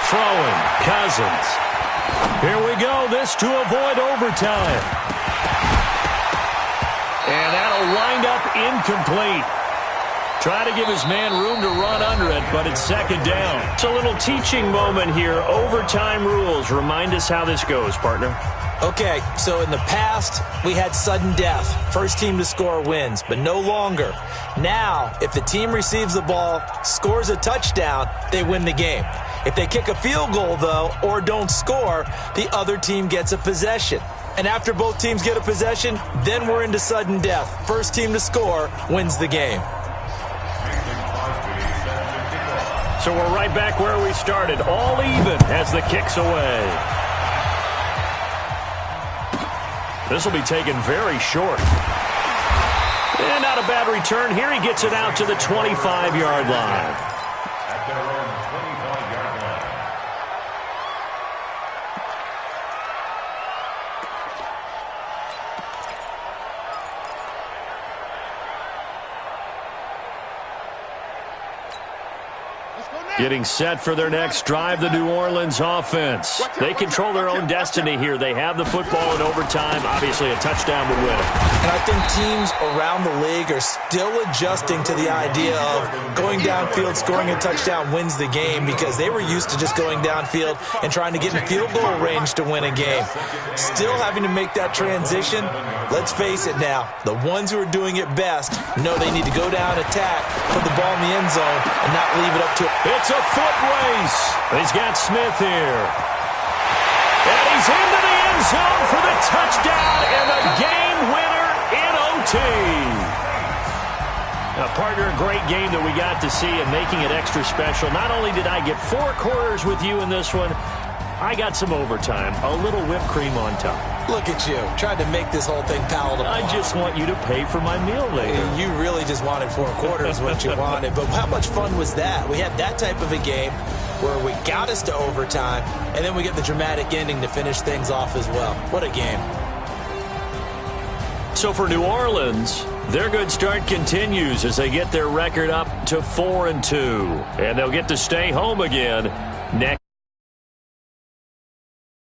Throwing, Cousins. Here we go. This to avoid overtime. And that'll wind up incomplete. Try to give his man room to run under it, but it's second down. It's a little teaching moment here. Overtime rules. Remind us how this goes, partner. Okay, so in the past, we had sudden death. First team to score wins, but no longer. Now, if the team receives the ball, scores a touchdown, they win the game. If they kick a field goal, though, or don't score, the other team gets a possession. And after both teams get a possession, then we're into sudden death. First team to score wins the game. So we're right back where we started. All even as the kick's away. This will be taken very short. And not a bad return here. He gets it out to the 25-yard line. At their own 25-yard line. Getting set for their next drive, the New Orleans offense. They control their own destiny here. They have the football in overtime. Obviously, a touchdown would win it. And I think teams around the league are still adjusting to the idea of going downfield, scoring a touchdown wins the game, because they were used to just going downfield and trying to get in field goal range to win a game. Still having to make that transition. Let's face it now, the ones who are doing it best know they need to go down, attack, put the ball in the end zone, and not leave it up to... It's a foot race. He's got Smith here. And he's into the end zone for the touchdown and the game winner in OT. Now, partner, a great game that we got to see and making it extra special. Not only did I get 4 quarters with you in this one, I got some overtime, a little whipped cream on top. Look at you, trying to make this whole thing palatable. I just want you to pay for my meal later. You really just wanted 4 quarters, what you wanted. But how much fun was that? We had that type of a game where we got us to overtime, and then we get the dramatic ending to finish things off as well. What a game. So for New Orleans, their good start continues as they get their record up to 4-2. And they'll get to stay home again next.